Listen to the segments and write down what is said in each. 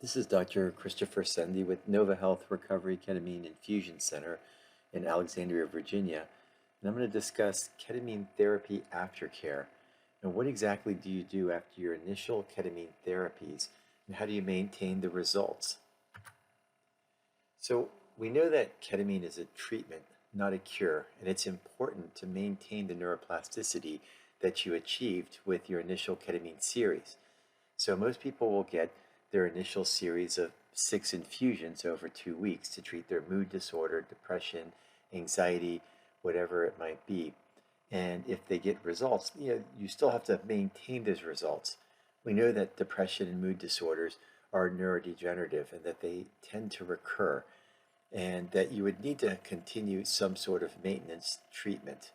This is Dr. Christopher Sendy with Nova Health Recovery Ketamine Infusion Center in Alexandria, Virginia. And I'm going to discuss ketamine therapy aftercare. And what exactly do you do after your initial ketamine therapies, and how do you maintain the results? So, we know that ketamine is a treatment, not a cure, and it's important to maintain the neuroplasticity that you achieved with your initial ketamine series. So most people will get their initial series of 6 infusions over 2 weeks to treat their mood disorder, depression, anxiety, whatever it might be. And if they get results, you still have to maintain those results. We know that depression and mood disorders are neurodegenerative and that they tend to recur, and that you would need to continue some sort of maintenance treatment.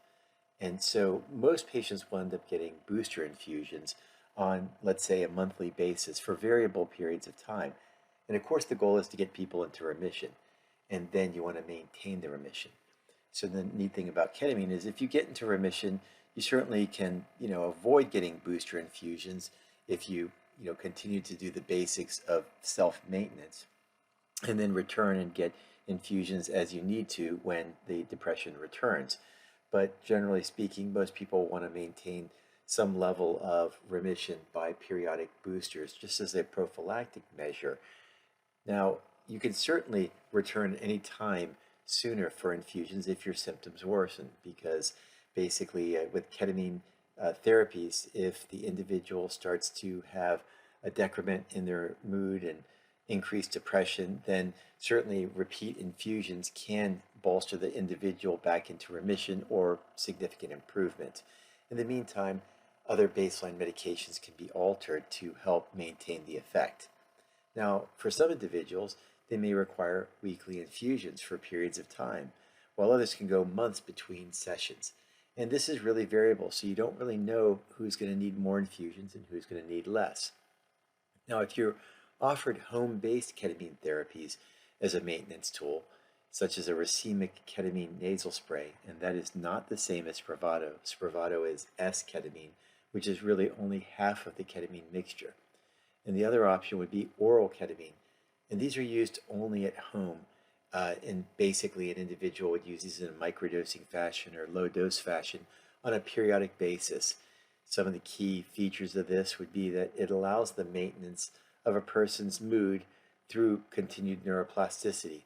And so most patients will end up getting booster infusions on, let's say, a monthly basis for variable periods of time. And of course, the goal is to get people into remission, and then you want to maintain the remission. So the neat thing about ketamine is if you get into remission, you certainly can, avoid getting booster infusions if you, continue to do the basics of self-maintenance and then return and get infusions as you need to when the depression returns. But generally speaking, most people want to maintain some level of remission by periodic boosters, just as a prophylactic measure. Now, you can certainly return any time sooner for infusions if your symptoms worsen, because basically with ketamine therapies, if the individual starts to have a decrement in their mood and increased depression, then certainly repeat infusions can bolster the individual back into remission or significant improvement. In the meantime, other baseline medications can be altered to help maintain the effect. Now, for some individuals, they may require weekly infusions for periods of time, while others can go months between sessions. And this is really variable, so you don't really know who's going to need more infusions and who's going to need less. Now, if you're offered home-based ketamine therapies as a maintenance tool, such as a racemic ketamine nasal spray, and that is not the same as Spravato. Spravato is S-ketamine, which is really only half of the ketamine mixture. And the other option would be oral ketamine. And these are used only at home. And basically, an individual would use these in a microdosing fashion or low dose fashion on a periodic basis. Some of the key features of this would be that it allows the maintenance of a person's mood through continued neuroplasticity.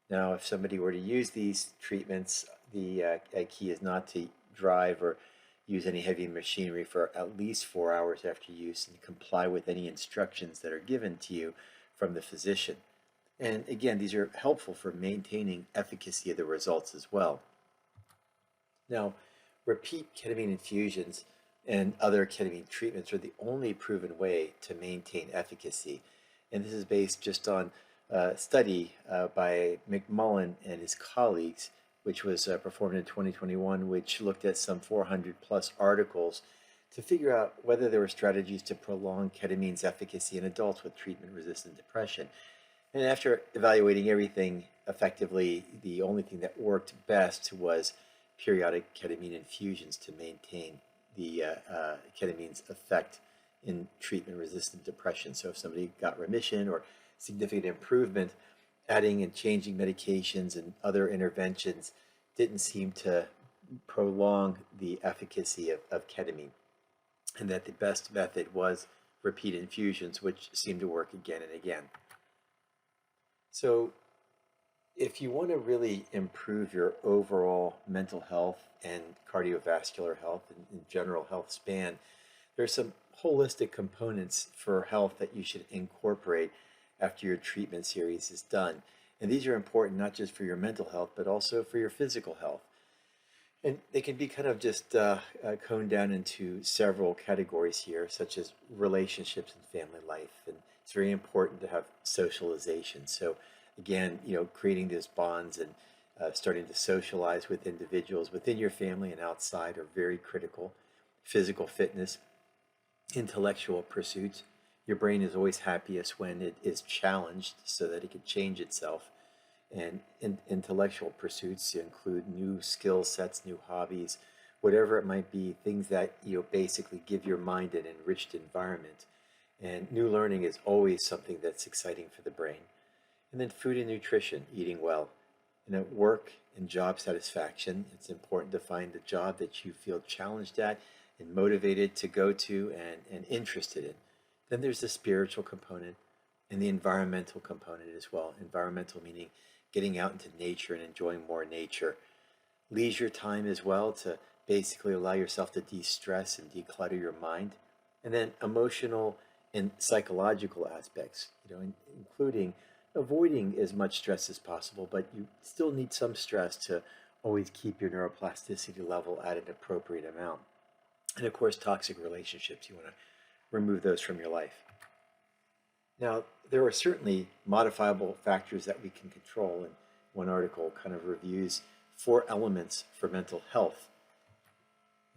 Now, if somebody were to use these treatments, the key is not to drive or use any heavy machinery for at least 4 hours after use, and comply with any instructions that are given to you from the physician. And again, these are helpful for maintaining efficacy of the results as well. Now, repeat ketamine infusions and other ketamine treatments are the only proven way to maintain efficacy. And this is based just on a study by McMullen and his colleagues, which was performed in 2021, which looked at some 400 plus articles to figure out whether there were strategies to prolong ketamine's efficacy in adults with treatment-resistant depression. And after evaluating everything effectively, the only thing that worked best was periodic ketamine infusions to maintain the ketamine's effect in treatment-resistant depression. So if somebody got remission or significant improvement, adding and changing medications and other interventions didn't seem to prolong the efficacy of ketamine, and that the best method was repeat infusions, which seemed to work again and again. So if you want to really improve your overall mental health and cardiovascular health and general health span, there's some holistic components for health that you should incorporate after your treatment series is done. And these are important not just for your mental health, but also for your physical health. And they can be kind of just coned down into several categories here, such as relationships and family life. And it's very important to have socialization. So again, creating those bonds and starting to socialize with individuals within your family and outside are very critical. Physical fitness, intellectual pursuits. Your brain is always happiest when it is challenged so that it can change itself. And intellectual pursuits include new skill sets, new hobbies, whatever it might be, things that basically give your mind an enriched environment. And new learning is always something that's exciting for the brain. And then food and nutrition, eating well. And at work and job satisfaction, it's important to find the job that you feel challenged at and motivated to go to and interested in. Then there's the spiritual component and the environmental component as well. Environmental meaning getting out into nature and enjoying more nature. Leisure time as well to basically allow yourself to de-stress and declutter your mind. And then emotional and psychological aspects, including avoiding as much stress as possible, but you still need some stress to always keep your neuroplasticity level at an appropriate amount. And of course, toxic relationships, you want to remove those from your life. Now, there are certainly modifiable factors that we can control, and one article kind of reviews 4 elements for mental health.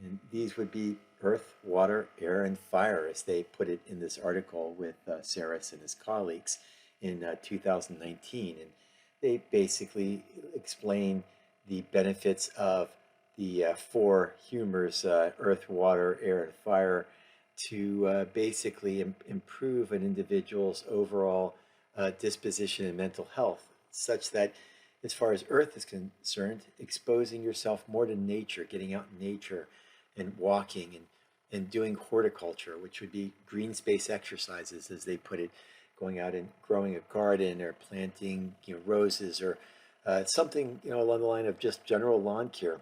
And these would be earth, water, air, and fire, as they put it in this article with Saris and his colleagues in 2019. And they basically explain the benefits of the 4 humors, earth, water, air, and fire, to basically improve an individual's overall disposition and mental health, such that as far as earth is concerned, exposing yourself more to nature, getting out in nature and walking and doing horticulture, which would be green space exercises, as they put it, going out and growing a garden or planting roses or something along the line of just general lawn care.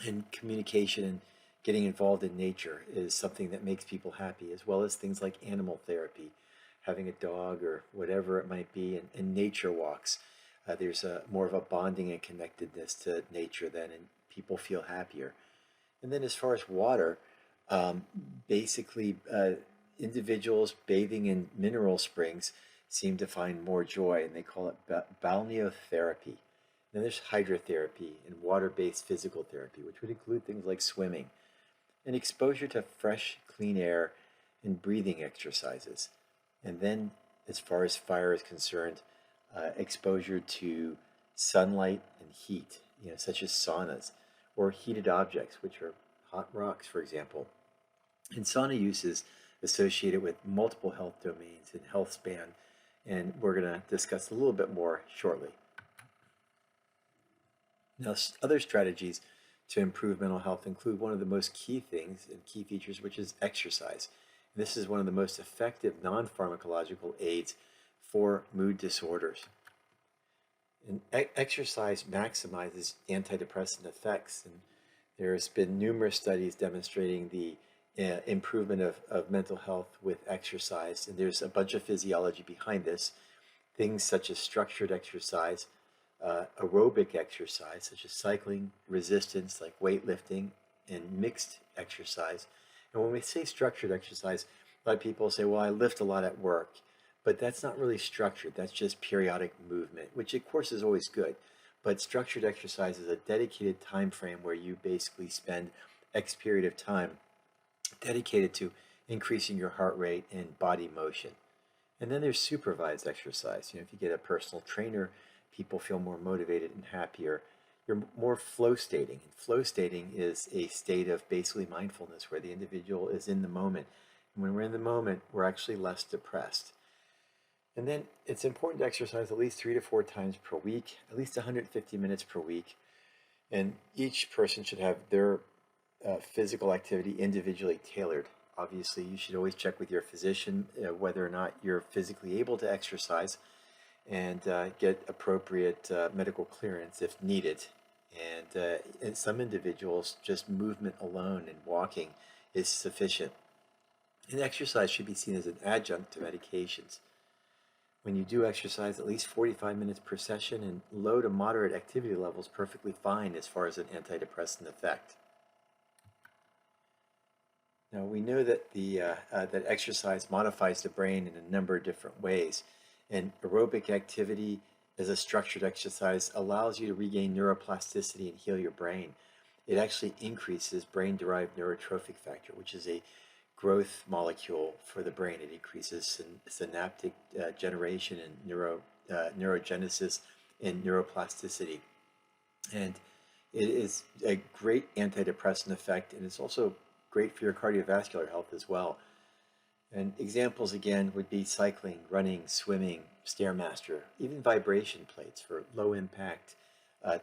And communication and getting involved in nature is something that makes people happy, as well as things like animal therapy, having a dog or whatever it might be, and nature walks. There's more of a bonding and connectedness to nature then, and people feel happier. And then as far as water, basically individuals bathing in mineral springs seem to find more joy, and they call it balneotherapy. Then there's hydrotherapy and water-based physical therapy, which would include things like swimming, and exposure to fresh, clean air and breathing exercises. And then, as far as fire is concerned, exposure to sunlight and heat, such as saunas or heated objects, which are hot rocks, for example. And sauna use is associated with multiple health domains and health span, and we're going to discuss a little bit more shortly. Now, other strategies to improve mental health include one of the most key things and key features, which is exercise. And this is one of the most effective non-pharmacological aids for mood disorders. And exercise maximizes antidepressant effects, and there's been numerous studies demonstrating the improvement of mental health with exercise, and there's a bunch of physiology behind this. Things such as structured exercise, aerobic exercise, such as cycling, resistance, like weightlifting, and mixed exercise. And when we say structured exercise, a lot of people say, well, I lift a lot at work. But that's not really structured. That's just periodic movement, which of course is always good. But structured exercise is a dedicated time frame where you basically spend X period of time dedicated to increasing your heart rate and body motion. And then there's supervised exercise. If you get a personal trainer, people feel more motivated and happier. You're more flow stating. And flow stating is a state of basically mindfulness where the individual is in the moment. And when we're in the moment, we're actually less depressed. And then it's important to exercise at least 3 to 4 times per week, at least 150 minutes per week. And each person should have their physical activity individually tailored. Obviously, you should always check with your physician whether or not you're physically able to exercise, and get appropriate medical clearance if needed. And in some individuals, just movement alone and walking is sufficient. And exercise should be seen as an adjunct to medications. When you do exercise, at least 45 minutes per session, and low to moderate activity levels perfectly fine as far as an antidepressant effect. Now, we know that that exercise modifies the brain in a number of different ways, and aerobic activity as a structured exercise allows you to regain neuroplasticity and heal your brain. It actually increases brain-derived neurotrophic factor, which is a growth molecule for the brain. It increases synaptic generation and neurogenesis and neuroplasticity. And it is a great antidepressant effect, and it's also great for your cardiovascular health as well. And examples again would be cycling, running, swimming, stairmaster, even vibration plates for low impact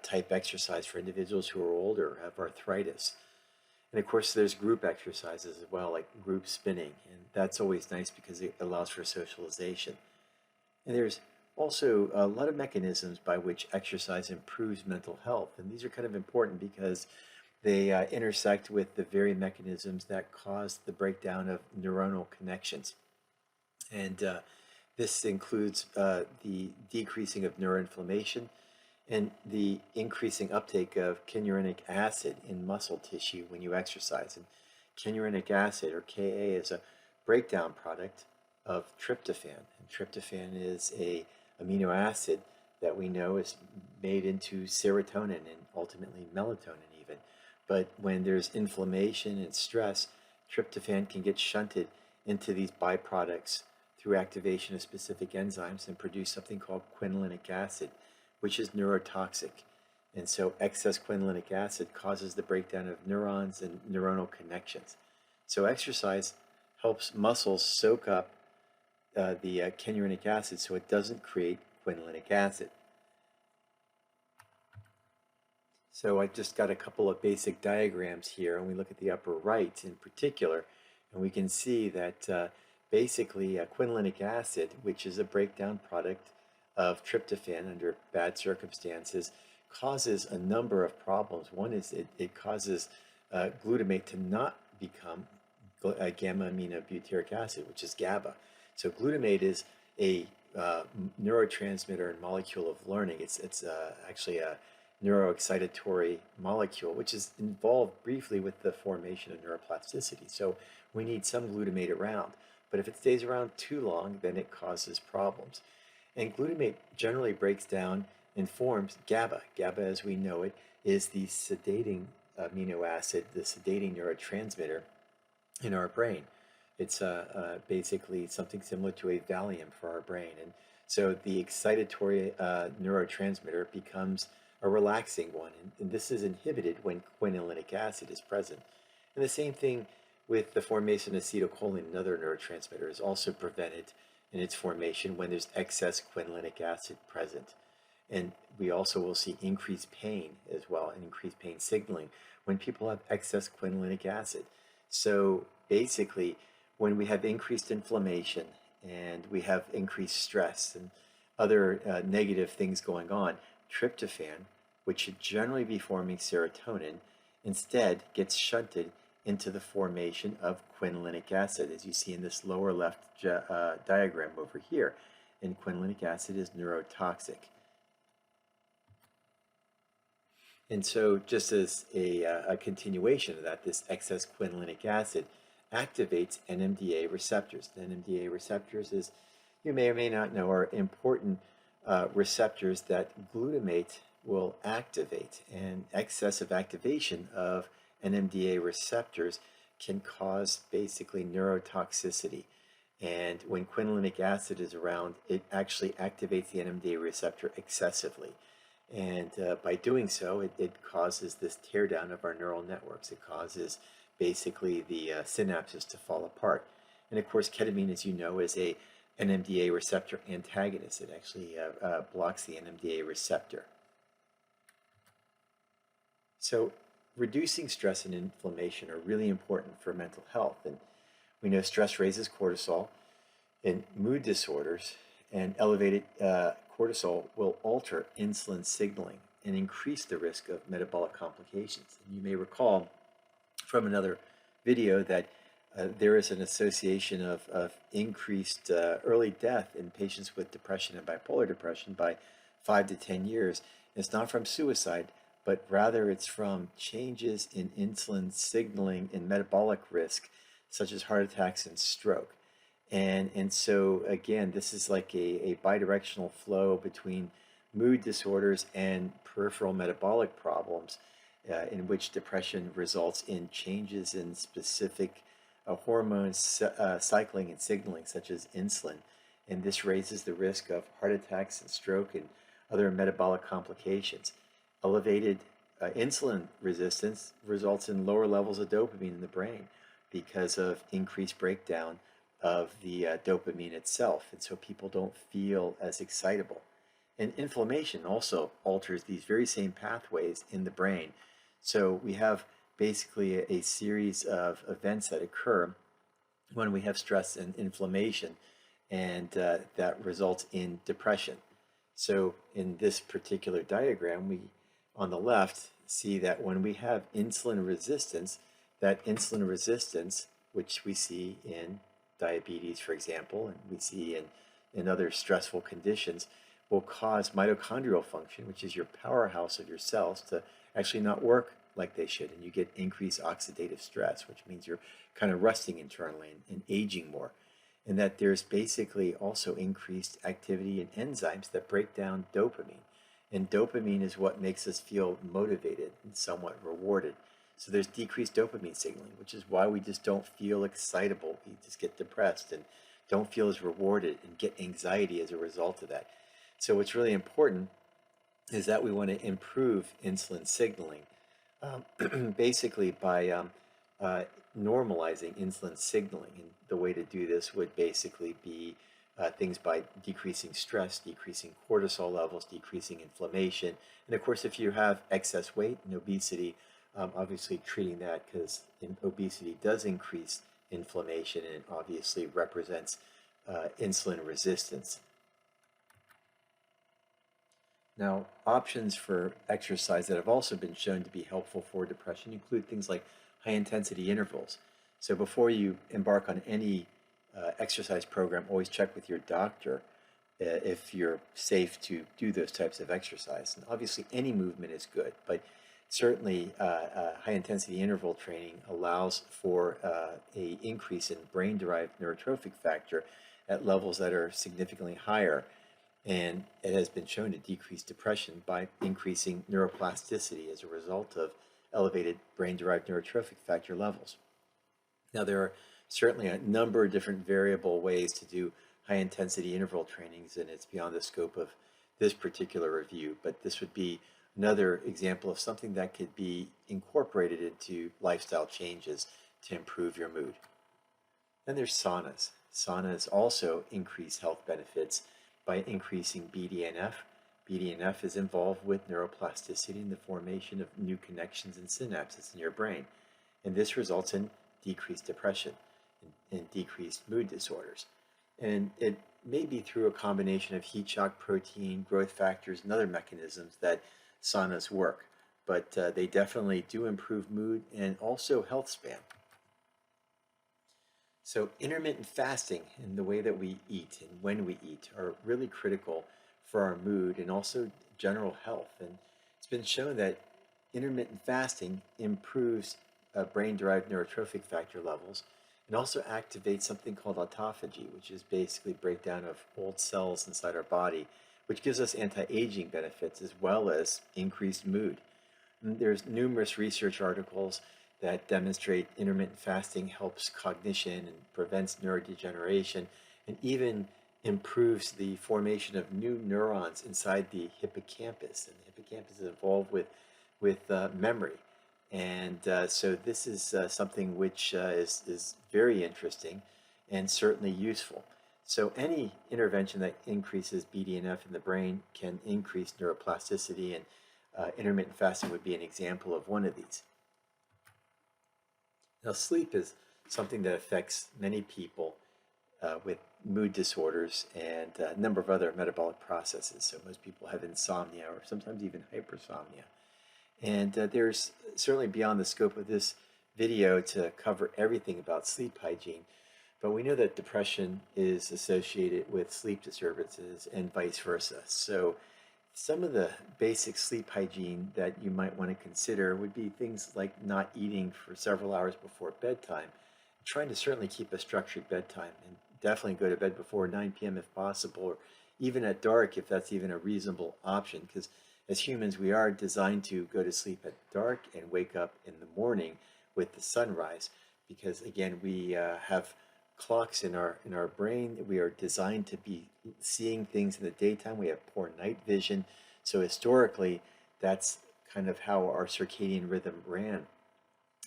type exercise for individuals who are older or have arthritis. And of course, there's group exercises as well, like group spinning, and that's always nice because it allows for socialization. And there's also a lot of mechanisms by which exercise improves mental health, and these are kind of important because they intersect with the very mechanisms that cause the breakdown of neuronal connections. And this includes the decreasing of neuroinflammation and the increasing uptake of canurenic acid in muscle tissue when you exercise. And canurenic acid, or Ka, is a breakdown product of tryptophan. And tryptophan is a amino acid that we know is made into serotonin and ultimately melatonin even. But when there's inflammation and stress, tryptophan can get shunted into these byproducts through activation of specific enzymes and produce something called quinolinic acid, which is neurotoxic. And so excess quinolinic acid causes the breakdown of neurons and neuronal connections. So exercise helps muscles soak up the canurenic acid so it doesn't create quinolinic acid. So I just got a couple of basic diagrams here, and we look at the upper right in particular, and we can see that basically quinolinic acid, which is a breakdown product of tryptophan under bad circumstances, causes a number of problems. One is it causes glutamate to not become gamma aminobutyric acid, which is GABA. So glutamate is a neurotransmitter and molecule of learning. It's actually a neuroexcitatory molecule, which is involved briefly with the formation of neuroplasticity. So we need some glutamate around. But if it stays around too long, then it causes problems. And glutamate generally breaks down and forms GABA. GABA, as we know it, is the sedating amino acid, the sedating neurotransmitter in our brain. It's basically something similar to a Valium for our brain. And so the excitatory neurotransmitter becomes a relaxing one. And this is inhibited when quinolinic acid is present. And the same thing with the formation of acetylcholine, another neurotransmitter, is also prevented in its formation when there's excess quinolinic acid present. And we also will see increased pain as well, and increased pain signaling when people have excess quinolinic acid. So basically, when we have increased inflammation and we have increased stress and other negative things going on, tryptophan, which should generally be forming serotonin, instead gets shunted into the formation of quinolinic acid, as you see in this lower left diagram over here. And quinolinic acid is neurotoxic. And so just as a continuation of that, this excess quinolinic acid activates NMDA receptors. The NMDA receptors, as you may or may not know, are important receptors that glutamate will activate. And excessive activation of NMDA receptors can cause basically neurotoxicity. And when quinolinic acid is around, it actually activates the NMDA receptor excessively. And by doing so, it causes this teardown of our neural networks. It causes basically the synapses to fall apart. And of course, ketamine, as you know, is a NMDA receptor antagonist. It actually blocks the NMDA receptor. So reducing stress and inflammation are really important for mental health. And we know stress raises cortisol, and mood disorders and elevated cortisol will alter insulin signaling and increase the risk of metabolic complications. And you may recall from another video that there is an association of increased early death in patients with depression and bipolar depression by 5 to 10 years. And it's not from suicide, but rather it's from changes in insulin signaling and metabolic risk, such as heart attacks and stroke. And so, again, this is like a bidirectional flow between mood disorders and peripheral metabolic problems, in which depression results in changes in specific hormones cycling and signaling, such as insulin. And this raises the risk of heart attacks and stroke and other metabolic complications. Elevated insulin resistance results in lower levels of dopamine in the brain because of increased breakdown of the dopamine itself, and so people don't feel as excitable. And inflammation also alters these very same pathways in the brain. So we have basically a series of events that occur when we have stress and inflammation, and that results in depression. So in this particular diagram, we on the left see that when we have insulin resistance, that insulin resistance, which we see in diabetes, for example, and we see in other stressful conditions, will cause mitochondrial function, which is your powerhouse of your cells, to actually not work like they should. And you get increased oxidative stress, which means you're kind of rusting internally and aging more. And that there's basically also increased activity in enzymes that break down dopamine. And dopamine is what makes us feel motivated and somewhat rewarded. So there's decreased dopamine signaling, which is why we just don't feel excitable. We just get depressed and don't feel as rewarded and get anxiety as a result of that. So what's really important is that we want to improve insulin signaling, basically by normalizing insulin signaling. And the way to do this would basically be things by decreasing stress, decreasing cortisol levels, decreasing inflammation. And of course, if you have excess weight and obesity, obviously treating that, because obesity does increase inflammation and it obviously represents insulin resistance. Now, options for exercise that have also been shown to be helpful for depression include things like high-intensity intervals. So before you embark on any exercise program, always check with your doctor if you're safe to do those types of exercise. And obviously, any movement is good, but certainly high-intensity interval training allows for an increase in brain-derived neurotrophic factor at levels that are significantly higher. And it has been shown to decrease depression by increasing neuroplasticity as a result of elevated brain-derived neurotrophic factor levels. Now, there are certainly a number of different variable ways to do high-intensity interval trainings, and it's beyond the scope of this particular review, but this would be another example of something that could be incorporated into lifestyle changes to improve your mood. Then there's saunas. Saunas also increase health benefits by increasing BDNF. BDNF is involved with neuroplasticity and the formation of new connections and synapses in your brain. And this results in decreased depression and decreased mood disorders. And it may be through a combination of heat shock protein, growth factors, and other mechanisms that saunas work. But they definitely do improve mood and also health span. So intermittent fasting and the way that we eat and when we eat are really critical for our mood and also general health. And it's been shown that intermittent fasting improves brain-derived neurotrophic factor levels and also activates something called autophagy, which is basically breakdown of old cells inside our body, which gives us anti-aging benefits as well as increased mood. And there's numerous research articles that demonstrate intermittent fasting helps cognition and prevents neurodegeneration and even improves the formation of new neurons inside the hippocampus. And the hippocampus is involved with memory. And so this is something which is very interesting and certainly useful. So any intervention that increases BDNF in the brain can increase neuroplasticity, and intermittent fasting would be an example of one of these. Now, sleep is something that affects many people with mood disorders and a number of other metabolic processes. So most people have insomnia or sometimes even hypersomnia. And there's certainly beyond the scope of this video to cover everything about sleep hygiene, but we know that depression is associated with sleep disturbances and vice versa. So some of the basic sleep hygiene that you might want to consider would be things like not eating for several hours before bedtime, trying to certainly keep a structured bedtime, and definitely go to bed before 9 p.m. if possible, or even at dark if that's even a reasonable option, because as humans we are designed to go to sleep at dark and wake up in the morning with the sunrise, because again we have clocks in our brain. We are designed to be seeing things in the daytime. We have poor night vision. So historically, that's kind of how our circadian rhythm ran.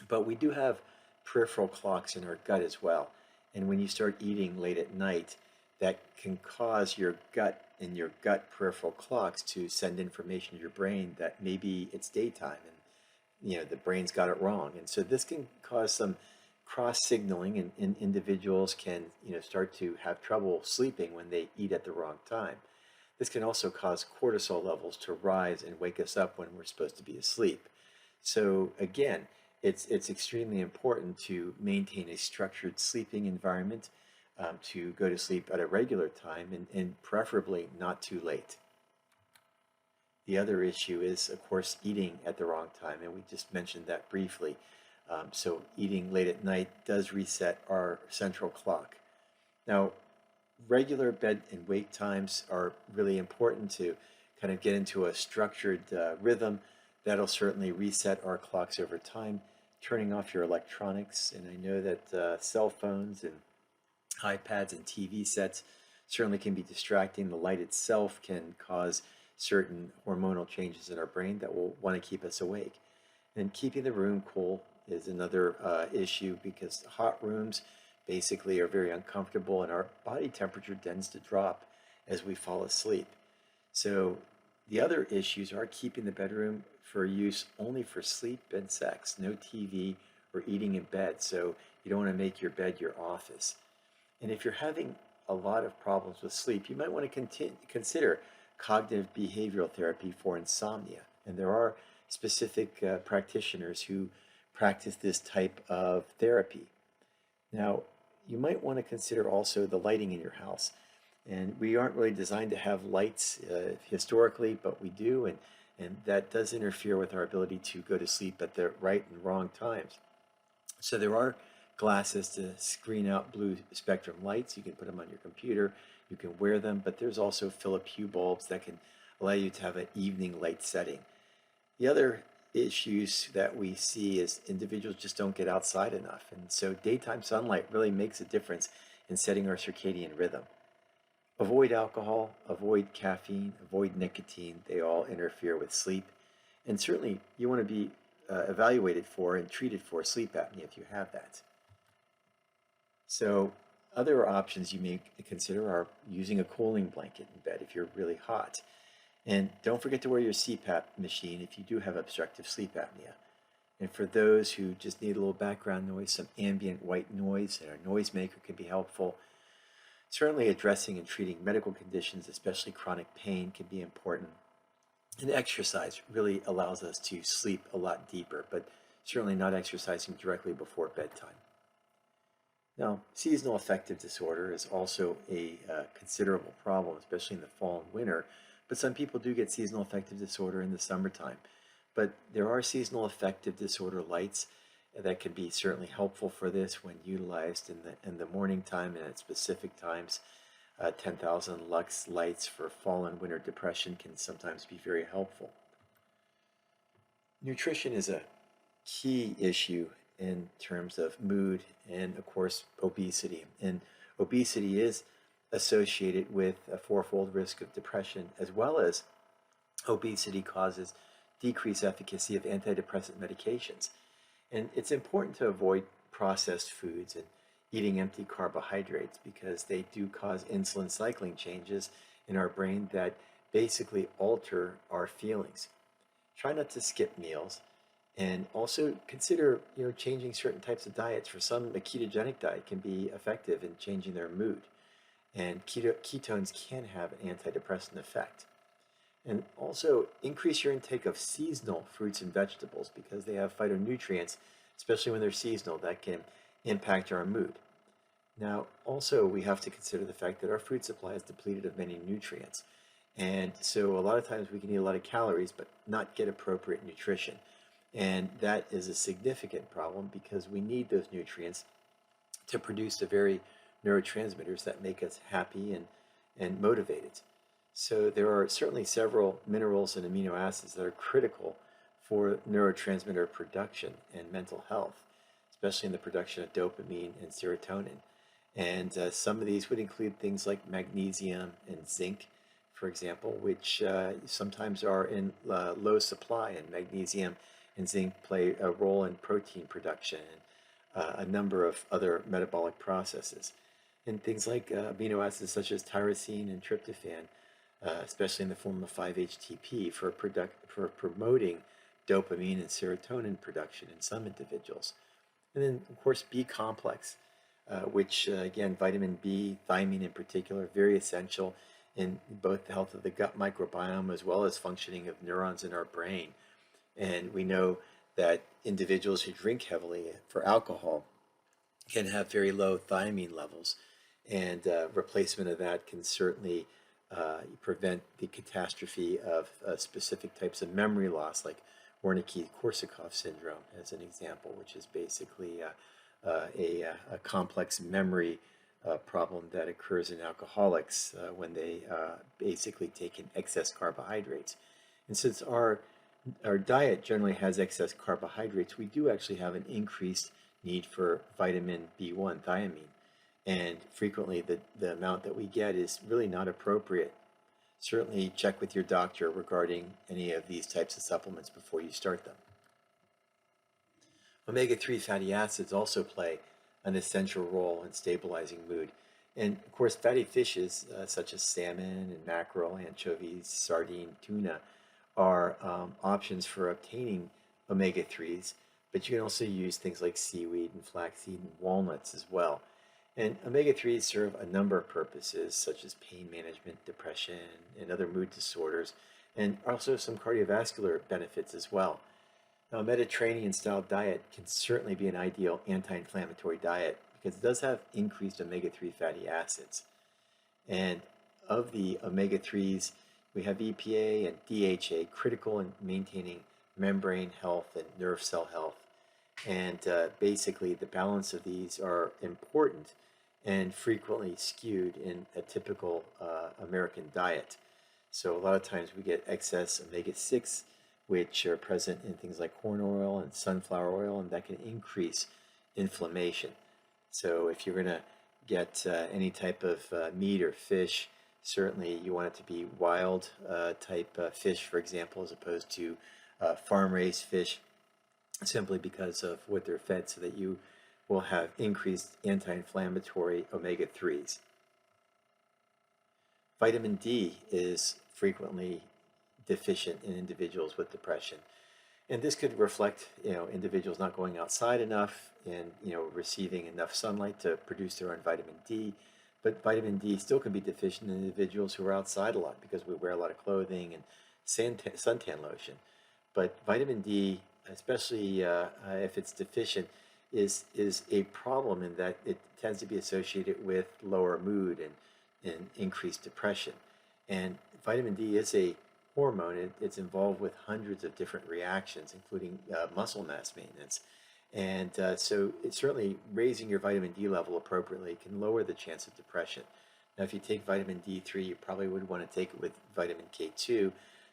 But we do have peripheral clocks in our gut as well. And when you start eating late at night, that can cause your gut and your gut peripheral clocks to send information to your brain that maybe it's daytime and the brain's got it wrong. And so this can cause some cross signaling, and individuals can start to have trouble sleeping when they eat at the wrong time. This can also cause cortisol levels to rise and wake us up when we're supposed to be asleep. So again, it's extremely important to maintain a structured sleeping environment, to go to sleep at a regular time, and preferably not too late. The other issue is, of course, eating at the wrong time, and we just mentioned that briefly. So eating late at night does reset our central clock. Now, regular bed and wake times are really important to kind of get into a structured rhythm. That'll certainly reset our clocks over time, turning off your electronics. And I know that cell phones and iPads and TV sets certainly can be distracting. The light itself can cause certain hormonal changes in our brain that will want to keep us awake. And keeping the room cool is another issue, because hot rooms basically are very uncomfortable, and our body temperature tends to drop as we fall asleep. So the other issues are keeping the bedroom for use only for sleep and sex, no TV or eating in bed. So you don't want to make your bed your office. And if you're having a lot of problems with sleep, you might want to consider cognitive behavioral therapy for insomnia. And there are specific practitioners who practice this type of therapy. Now, you might want to consider also the lighting in your house. And we aren't really designed to have lights historically, but we do, and that does interfere with our ability to go to sleep at the right and wrong times. So there are glasses to screen out blue spectrum lights. You can put them on your computer, you can wear them, but there's also Philip Hue bulbs that can allow you to have an evening light setting. The other issues that we see is individuals just don't get outside enough, and so daytime sunlight really makes a difference in setting our circadian rhythm. Avoid alcohol, avoid caffeine, avoid nicotine. They all interfere with sleep, and certainly you want to be evaluated for and treated for sleep apnea if you have that. So other options you may consider are using a cooling blanket in bed if you're really hot. And don't forget to wear your CPAP machine if you do have obstructive sleep apnea. And for those who just need a little background noise, some ambient white noise and a noisemaker can be helpful. Certainly addressing and treating medical conditions, especially chronic pain, can be important. And exercise really allows us to sleep a lot deeper, but certainly not exercising directly before bedtime. Now, seasonal affective disorder is also a considerable problem, especially in the fall and winter. But some people do get seasonal affective disorder in the summertime. But there are seasonal affective disorder lights that can be certainly helpful for this when utilized in the morning time and at specific times. 10,000 lux lights for fall and winter depression can sometimes be very helpful. Nutrition is a key issue in terms of mood and, of course, obesity. And obesity is associated with a fourfold risk of depression, as well as obesity causes decreased efficacy of antidepressant medications. And it's important to avoid processed foods and eating empty carbohydrates, because they do cause insulin cycling changes in our brain that basically alter our feelings. Try not to skip meals, and also consider changing certain types of diets. For some, a ketogenic diet can be effective in changing their mood, and ketones can have an antidepressant effect. And also increase your intake of seasonal fruits and vegetables, because they have phytonutrients, especially when they're seasonal, that can impact our mood. Now, also, we have to consider the fact that our food supply is depleted of many nutrients. And so a lot of times we can eat a lot of calories but not get appropriate nutrition. And that is a significant problem, because we need those nutrients to produce the very neurotransmitters that make us happy and motivated. So there are certainly several minerals and amino acids that are critical for neurotransmitter production and mental health, especially in the production of dopamine and serotonin. And some of these would include things like magnesium and zinc, for example, which sometimes are in low supply, and magnesium and zinc play a role in protein production. a number of other metabolic processes. And things like amino acids such as tyrosine and tryptophan, especially in the form of 5-HTP, for promoting dopamine and serotonin production in some individuals. And then, of course, B complex, which, again, vitamin B, thiamine in particular, very essential in both the health of the gut microbiome as well as functioning of neurons in our brain. And we know that individuals who drink heavily for alcohol can have very low thiamine levels, and replacement of that can certainly prevent the catastrophe of specific types of memory loss, like Wernicke-Korsakoff syndrome, as an example, which is basically a complex memory problem that occurs in alcoholics when they basically take in excess carbohydrates. And since our diet generally has excess carbohydrates, we do actually have an increased need for vitamin B1, thiamine. And frequently the amount that we get is really not appropriate. Certainly check with your doctor regarding any of these types of supplements before you start them. Omega-3 fatty acids also play an essential role in stabilizing mood. And of course, fatty fishes such as salmon and mackerel, anchovies, sardine, tuna are options for obtaining omega-3s, but you can also use things like seaweed and flaxseed and walnuts as well. And omega-3s serve a number of purposes, such as pain management, depression, and other mood disorders, and also some cardiovascular benefits as well. Now, a Mediterranean-style diet can certainly be an ideal anti-inflammatory diet because it does have increased omega-3 fatty acids. And of the omega-3s, we have EPA and DHA, critical in maintaining membrane health and nerve cell health. And basically, the balance of these are important and frequently skewed in a typical American diet. So a lot of times we get excess omega-6, which are present in things like corn oil and sunflower oil, and that can increase inflammation. So if you're going to get any type of meat or fish, certainly you want it to be wild type fish, for example, as opposed to farm-raised fish, simply because of what they're fed, so that you will have increased anti-inflammatory omega-3s. Vitamin D is frequently deficient in individuals with depression. And this could reflect, individuals not going outside enough and, receiving enough sunlight to produce their own vitamin D. But vitamin D still can be deficient in individuals who are outside a lot because we wear a lot of clothing and suntan lotion. But vitamin D, especially if it's deficient, is a problem in that it tends to be associated with lower mood and increased depression. And vitamin D is a hormone. It's involved with hundreds of different reactions, including muscle mass maintenance. And so it's certainly raising your vitamin D level appropriately can lower the chance of depression. Now, if you take vitamin D3, you probably would want to take it with vitamin K2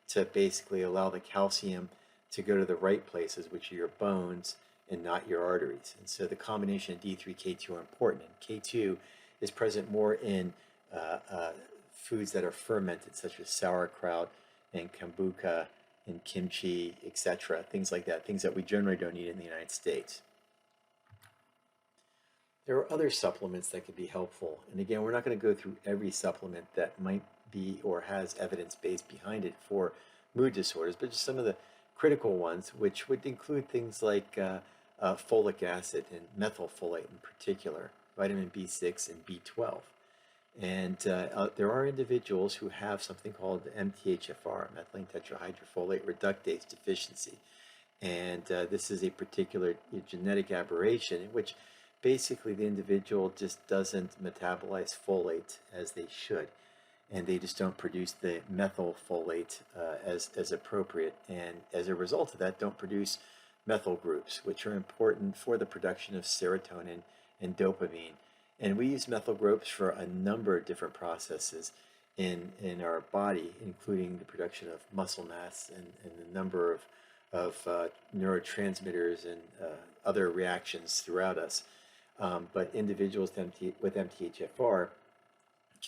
to basically allow the calcium to go to the right places, which are your bones and not your arteries. And so the combination of D3, K2 are important. And K2 is present more in foods that are fermented, such as sauerkraut and kombucha and kimchi, etc., things like that, things that we generally don't eat in the United States. There are other supplements that can be helpful. And again, we're not going to go through every supplement that might be or has evidence base behind it for mood disorders, but just some of the critical ones, which would include things like folic acid and methylfolate in particular, vitamin B6 and B12. And there are individuals who have something called MTHFR, methylene tetrahydrofolate reductase deficiency. And this is a particular genetic aberration in which basically the individual just doesn't metabolize folate as they should. And they just don't produce the methylfolate as appropriate. And as a result of that, don't produce methyl groups, which are important for the production of serotonin and dopamine. And we use methyl groups for a number of different processes in our body, including the production of muscle mass and a number of neurotransmitters and other reactions throughout us. But individuals with MTHFR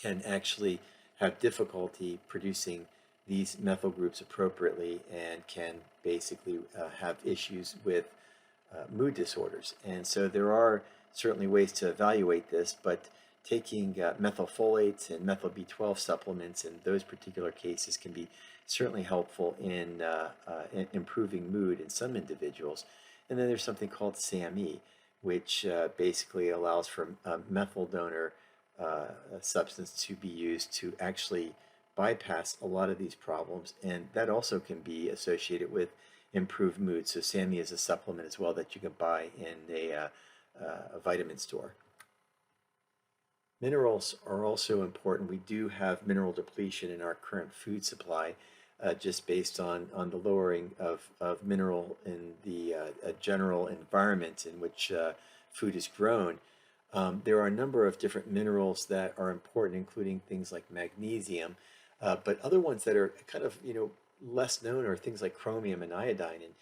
can actually have difficulty producing these methyl groups appropriately and can basically have issues with mood disorders. And so there are certainly ways to evaluate this, but taking methylfolates and methyl B12 supplements in those particular cases can be certainly helpful in improving mood in some individuals. And then there's something called SAMe, which basically allows for a methyl donor substance to be used to actually bypass a lot of these problems, and that also can be associated with improved mood. So SAMe is a supplement as well that you can buy in a vitamin store. Minerals are also important. We do have mineral depletion in our current food supply, just based on the lowering of mineral in the general environment in which food is grown. There are a number of different minerals that are important, including things like magnesium, but other ones that are kind of, less known are things like chromium and iodine. And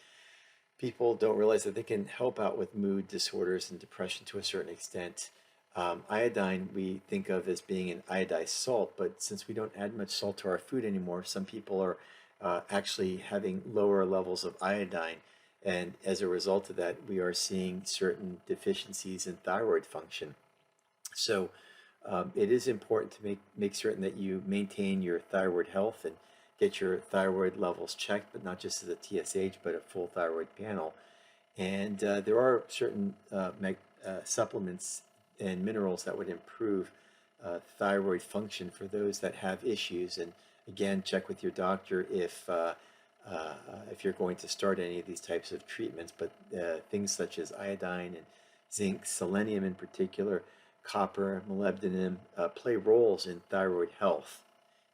people don't realize that they can help out with mood disorders and depression to a certain extent. Iodine we think of as being an iodized salt, but since we don't add much salt to our food anymore, some people are actually having lower levels of iodine. And as a result of that, we are seeing certain deficiencies in thyroid function. So it is important to make certain that you maintain your thyroid health and get your thyroid levels checked, but not just as a TSH, but a full thyroid panel. And there are certain supplements and minerals that would improve thyroid function for those that have issues. And again, check with your doctor if you're going to start any of these types of treatments. But things such as iodine and zinc, selenium in particular, copper, molybdenum play roles in thyroid health.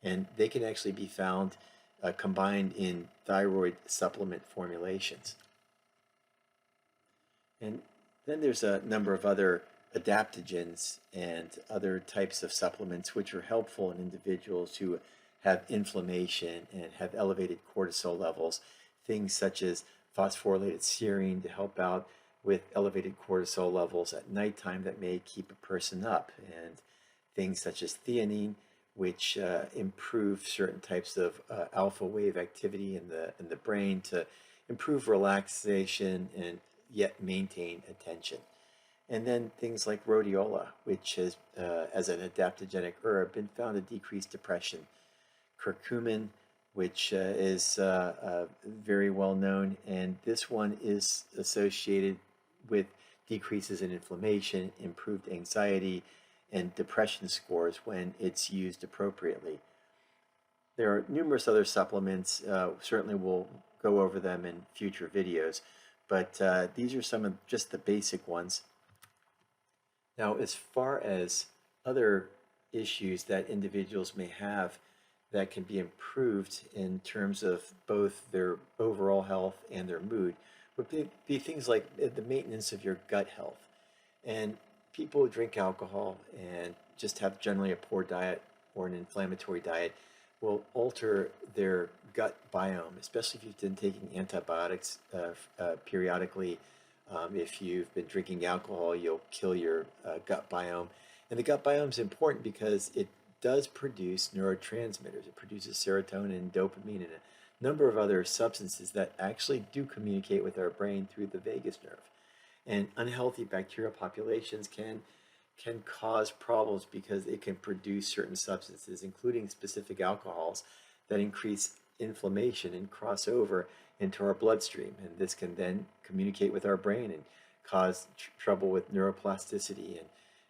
And they can actually be found combined in thyroid supplement formulations. And then there's a number of other adaptogens and other types of supplements which are helpful in individuals who have inflammation and have elevated cortisol levels. Things such as phosphorylated serine to help out with elevated cortisol levels at nighttime that may keep a person up, and things such as theanine, which improve certain types of alpha wave activity in the brain to improve relaxation and yet maintain attention. And then things like rhodiola, which has, as an adaptogenic herb, been found to decrease depression. Curcumin, which is very well known, and this one is associated with decreases in inflammation, improved anxiety, and depression scores when it's used appropriately. There are numerous other supplements. Certainly we'll go over them in future videos, but these are some of just the basic ones. Now, as far as other issues that individuals may have that can be improved in terms of both their overall health and their mood would be things like the maintenance of your gut health. And people who drink alcohol and just have generally a poor diet or an inflammatory diet will alter their gut biome, especially if you've been taking antibiotics periodically. If you've been drinking alcohol, you'll kill your gut biome. And the gut biome is important because it does produce neurotransmitters. It produces serotonin, dopamine, and a number of other substances that actually do communicate with our brain through the vagus nerve. And unhealthy bacterial populations can cause problems because it can produce certain substances, including specific alcohols, that increase inflammation and cross over into our bloodstream. And this can then communicate with our brain and cause trouble with neuroplasticity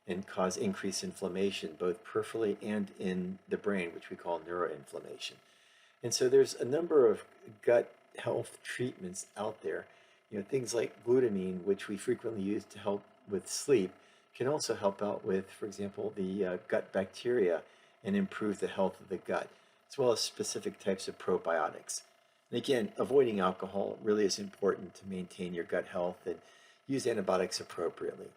and cause increased inflammation, both peripherally and in the brain, which we call neuroinflammation. And so there's a number of gut health treatments out there. Things like glutamine, which we frequently use to help with sleep, can also help out with, for example, the gut bacteria and improve the health of the gut, as well as specific types of probiotics. And again, avoiding alcohol really is important to maintain your gut health, and use antibiotics appropriately.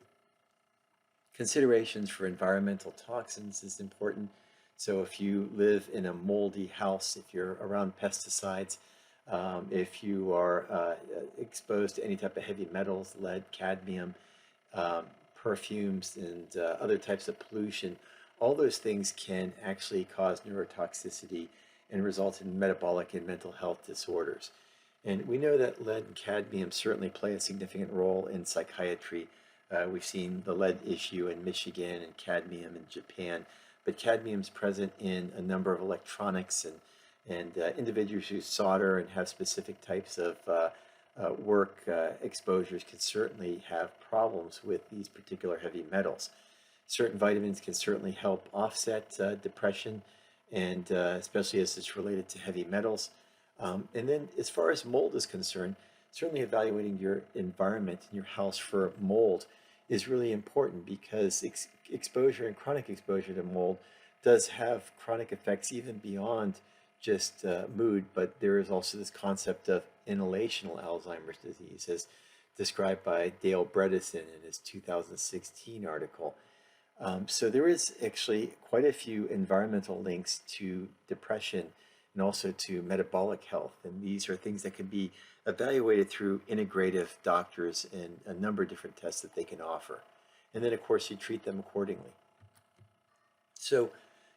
Considerations for environmental toxins is important. So if you live in a moldy house, if you're around pesticides, if you are exposed to any type of heavy metals, lead, cadmium, perfumes, and other types of pollution, all those things can actually cause neurotoxicity and result in metabolic and mental health disorders. And we know that lead and cadmium certainly play a significant role in psychiatry. We've seen the lead issue in Michigan and cadmium in Japan, but cadmium is present in a number of electronics, and individuals who solder and have specific types of work exposures can certainly have problems with these particular heavy metals. Certain vitamins can certainly help offset depression, and especially as it's related to heavy metals. And then as far as mold is concerned, certainly evaluating your environment in your house for mold is really important, because exposure and chronic exposure to mold does have chronic effects even beyond just mood, but there is also this concept of inhalational Alzheimer's disease, as described by Dale Bredesen in his 2016 article. So there is actually quite a few environmental links to depression and also to metabolic health. And these are things that can be evaluated through integrative doctors and a number of different tests that they can offer. And then, of course, you treat them accordingly. So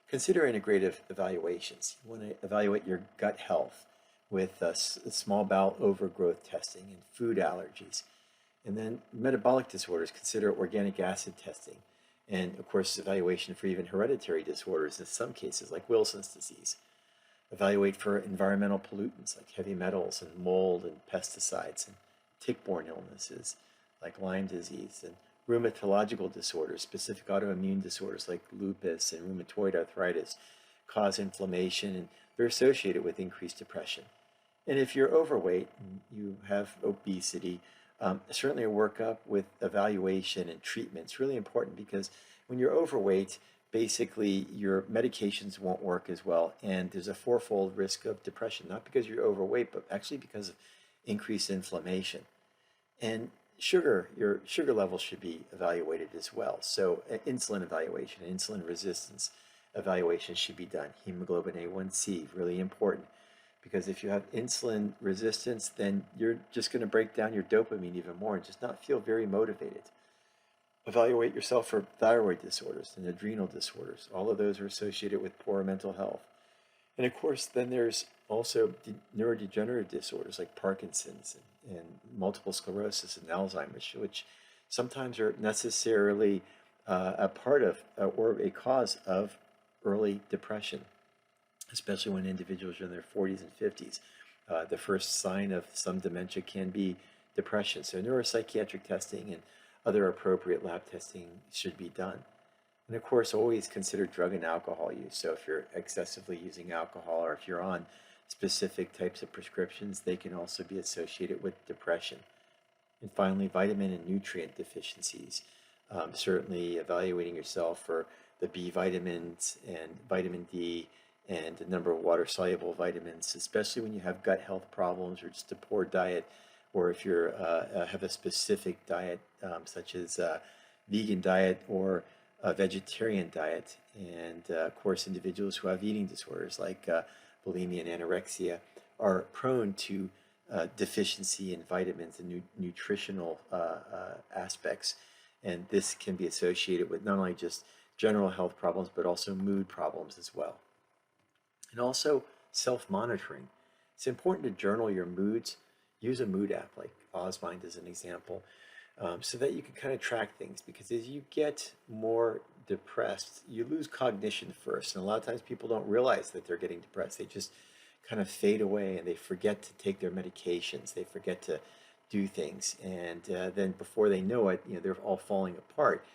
consider integrative evaluations. You want to evaluate your gut health with small bowel overgrowth testing and food allergies. And then metabolic disorders, consider organic acid testing. And of course, evaluation for even hereditary disorders in some cases, like Wilson's disease. Evaluate for environmental pollutants like heavy metals and mold and pesticides, and tick-borne illnesses like Lyme disease, and rheumatological disorders. Specific autoimmune disorders like lupus and rheumatoid arthritis cause inflammation, and they're associated with increased depression. And if you're overweight and you have obesity, certainly a workup with evaluation and treatment is really important, because when you're overweight, basically your medications won't work as well, and there's a fourfold risk of depression, not because you're overweight, but actually because of increased inflammation. And your sugar levels should be evaluated as well. So insulin evaluation, insulin resistance evaluation should be done. Hemoglobin A1C, really important, because if you have insulin resistance, then you're just going to break down your dopamine even more and just not feel very motivated. Evaluate yourself for thyroid disorders and adrenal disorders. All of those are associated with poor mental health. And of course, then there's also neurodegenerative disorders like Parkinson's and multiple sclerosis and Alzheimer's, which sometimes are necessarily a part of or a cause of early depression, especially when individuals are in their 40s and 50s. The first sign of some dementia can be depression. So neuropsychiatric testing and other appropriate lab testing should be done. And of course, always consider drug and alcohol use. So if you're excessively using alcohol, or if you're on specific types of prescriptions, they can also be associated with depression. And finally, vitamin and nutrient deficiencies. Certainly evaluating yourself for the B vitamins and vitamin D and a number of water-soluble vitamins, especially when you have gut health problems or just a poor diet, or if you have a specific diet, such as a vegan diet or a vegetarian diet. And of course, individuals who have eating disorders like bulimia and anorexia are prone to deficiency in vitamins and nutritional aspects. And this can be associated with not only just general health problems, but also mood problems as well. And also self-monitoring. It's important to journal your moods. Use a mood app like Osmind as an example, so that you can kind of track things, because as you get more depressed, you lose cognition first. And a lot of times people don't realize that they're getting depressed. They just kind of fade away and they forget to take their medications. They forget to do things. And then before they know it, they're all falling apart.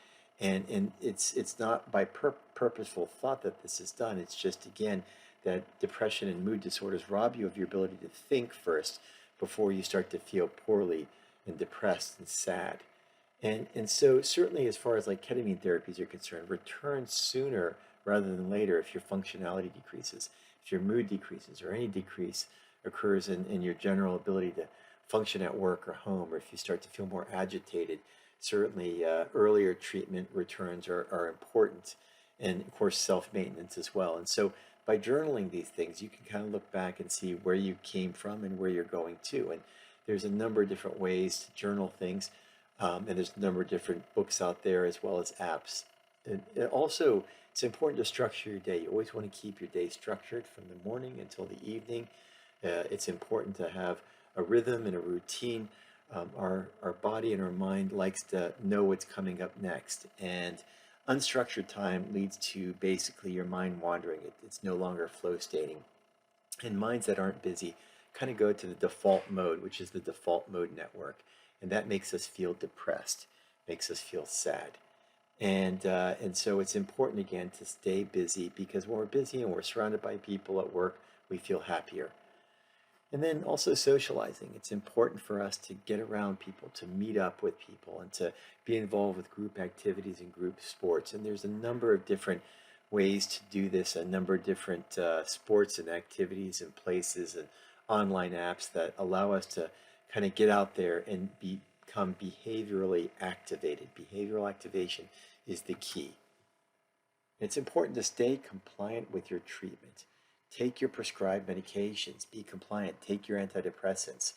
And it's not by purposeful thought that this is done. It's just, again, that depression and mood disorders rob you of your ability to think first before you start to feel poorly and depressed and sad. And so certainly as far as like ketamine therapies are concerned, return sooner rather than later if your functionality decreases, if your mood decreases, or any decrease occurs in your general ability to function at work or home, or if you start to feel more agitated. Certainly earlier treatment returns are important, and of course self-maintenance as well. And so by journaling these things, you can kind of look back and see where you came from and where you're going to. And there's a number of different ways to journal things, and there's a number of different books out there as well as apps. And also, it's important to structure your day. You always want to keep your day structured from the morning until the evening. It's important to have a rhythm and a routine, our body and our mind likes to know what's coming up next. And unstructured time leads to basically your mind wandering. It's no longer flow stating. And minds that aren't busy kind of go to the default mode, which is the default mode network. And that makes us feel depressed, makes us feel sad. And so it's important again to stay busy, because when we're busy and we're surrounded by people at work, we feel happier. And then also socializing. It's important for us to get around people, to meet up with people, and to be involved with group activities and group sports. And there's a number of different ways to do this, a number of different sports and activities and places and online apps that allow us to kind of get out there and become behaviorally activated. Behavioral activation is the key. It's important to stay compliant with your treatment. Take your prescribed medications, be compliant, take your antidepressants.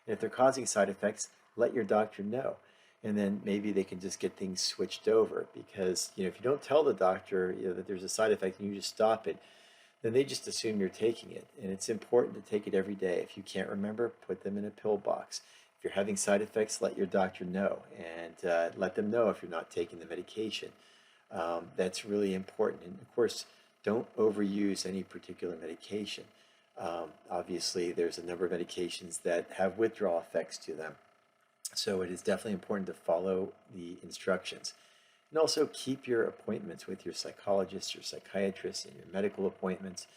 And if they're causing side effects, let your doctor know. And then maybe they can just get things switched over, because if you don't tell the doctor that there's a side effect and you just stop it, then they just assume you're taking it. And it's important to take it every day. If you can't remember, put them in a pill box. If you're having side effects, let your doctor know, and let them know if you're not taking the medication. That's really important. And of course, don't overuse any particular medication. Obviously, there's a number of medications that have withdrawal effects to them. So it is definitely important to follow the instructions. And also keep your appointments with your psychologist, your psychiatrist, and your medical appointments.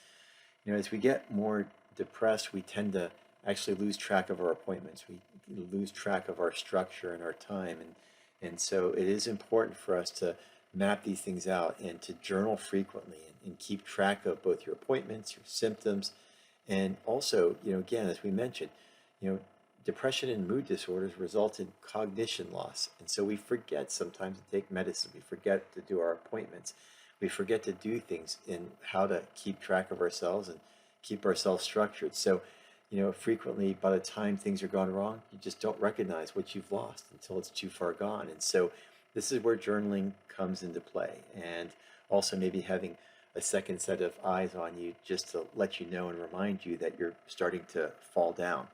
As we get more depressed, we tend to actually lose track of our appointments. We lose track of our structure and our time. And so it is important for us to map these things out and to journal frequently and keep track of both your appointments, your symptoms, and also, again, as we mentioned, depression and mood disorders result in cognition loss. And so we forget sometimes to take medicine. We forget to do our appointments. We forget to do things in how to keep track of ourselves and keep ourselves structured. So, frequently by the time things are gone wrong, you just don't recognize what you've lost until it's too far gone. And so this is where journaling comes into play. And also maybe having a second set of eyes on you just to let you know and remind you that you're starting to fall down.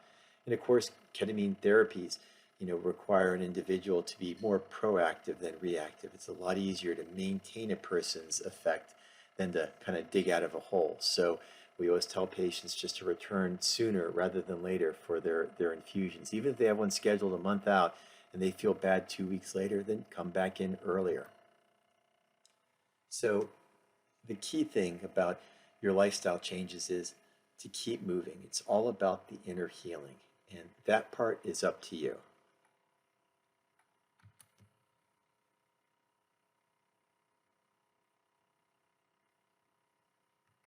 And of course, ketamine therapies, require an individual to be more proactive than reactive. It's a lot easier to maintain a person's effect than to kind of dig out of a hole. So we always tell patients just to return sooner rather than later for their infusions. Even if they have one scheduled a month out and they feel bad 2 weeks later, then come back in earlier. So the key thing about your lifestyle changes is to keep moving. It's all about the inner healing. And that part is up to you.